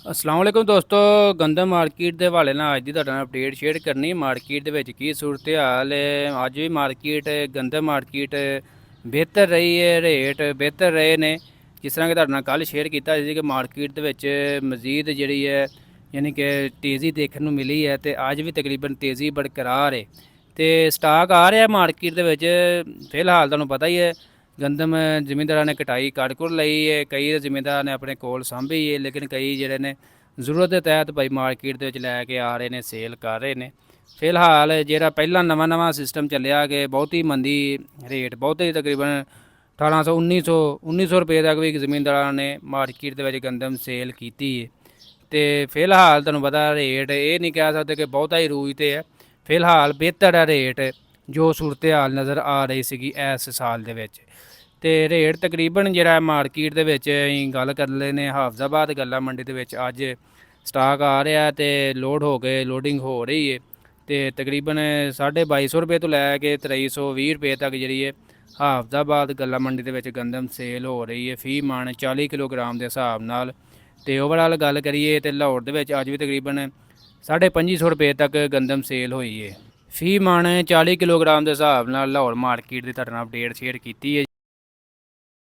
अस्सलाम वालेकुम दोस्तों। गंदम मार्केट के हवाले नाल अज की तुहाडे नाल अपडेट शेयर करनी। मार्केट दे विच की सूरत हाल है। अज भी मार्केट गंदम मार्केट बेहतर रही है, रेट बेहतर रहे ने। जिस तरह कि तुहाडे नाल कल शेयर किया कि मार्केट दे विच मजीद जिहड़ी है यानी कि तेज़ी देखने को मिली है, तो अज भी तकरीबन तेज़ी बरकरार है। तो स्टाक आ रहा है मार्केट दे विच। फिलहाल तुहानूं पता ही है गंदम ਜ਼ਿਮੀਂਦਾਰਾਂ ने कटाई कर कुर ਲਈ है। कई ਜ਼ਿਮੀਂਦਾਰਾਂ ने अपने कोल ਸਾਂਭੀ है, लेकिन कई ਜਿਹੜੇ ਨੇ ਜ਼ਰੂਰਤ ਦੇ ਤਹਿਤ ਭਾਈ ਮਾਰਕੀਟ ਦੇ ਵਿੱਚ ਲੈ ਕੇ ਆ ਰਹੇ ਨੇ, ਸੇਲ ਕਰ ਰਹੇ ਨੇ। ਫਿਲਹਾਲ ਜਿਹੜਾ ਪਹਿਲਾਂ ਨਵਾਂ ਸਿਸਟਮ ਚੱਲਿਆ ਕਿ ਬਹੁਤੀ ਮੰਦੀ ਰੇਟ ਬਹੁਤੇ ਤਕਰੀਬਨ 1800 1900 ਰੁਪਏ ਤੱਕ ਵੀ ਜ਼ਿਮੀਂਦਾਰਾਂ ਨੇ ਮਾਰਕੀਟ ਦੇ ਵਿੱਚ ਗੰਦਮ ਸੇਲ ਕੀਤੀ ਹੈ। ਤੇ ਫਿਲਹਾਲ ਤੁਹਾਨੂੰ ਪਤਾ ਰੇਟ ਇਹ ਨਹੀਂ ਕਹਿ ਸਕਦੇ ਕਿ ਬਹੁਤਾ ਹੀ ਰੂਜ ਤੇ ਹੈ। ਫਿਲਹਾਲ ਬਿਹਤਰ ਹੈ ਰੇਟ ਜੋ ਸੂਰਤ ਹਾਲ ਨਜ਼ਰ ਆ ਰਹੀ ਸੀਗੀ ਇਸ ਸਾਲ ਦੇ ਵਿੱਚ। ਤੇ ਰੇਟ ਤਕਰੀਬਨ ਜਿਹੜਾ ਮਾਰਕੀਟ ਦੇ ਵਿੱਚ ਅਸੀਂ ਗੱਲ ਕਰ ਲੈਨੇ ਹਾਫਜ਼ਾਬਾਦ ਗੱਲਾ ਮੰਡੀ ਦੇ ਵਿੱਚ ਅੱਜ ਸਟਾਕ ਆ ਰਿਹਾ ਤੇ ਲੋਡ ਹੋ ਕੇ ਲੋਡਿੰਗ ਹੋ ਰਹੀ ਹੈ। ਤੇ ਤਕਰੀਬਨ 2250 ਰੁਪਏ ਤੋਂ ਲੈ ਕੇ 2320 ਰੁਪਏ ਤੱਕ ਜਿਹੜੀ ਹੈ ਹਾਫਜ਼ਾਬਾਦ ਗੱਲਾ ਮੰਡੀ ਦੇ ਵਿੱਚ ਗੰਦਮ ਸੇਲ ਹੋ ਰਹੀ ਹੈ ਫੀ ਮਣ 40 ਕਿਲੋਗ੍ਰਾਮ ਦੇ ਹਿਸਾਬ ਨਾਲ। ਤੇ ਓਵਰਆਲ ਗੱਲ ਕਰੀਏ ਤੇ ਲਾਹੌਰ ਦੇ ਵਿੱਚ ਅੱਜ ਵੀ ਤਕਰੀਬਨ 2550 ਰੁਪਏ ਤੱਕ ਗੰਦਮ ਸੇਲ ਹੋਈ ਹੈ ਫੀ ਮਣ 40 ਕਿਲੋਗ੍ਰਾਮ ਦੇ ਹਿਸਾਬ ਨਾਲ। ਲਾਹੌਰ ਮਾਰਕੀਟ ਦੀ ਤੁਹਾਡੇ ਨਾਲ ਅਪਡੇਟ ਸ਼ੇਅਰ ਕੀਤੀ ਹੈ।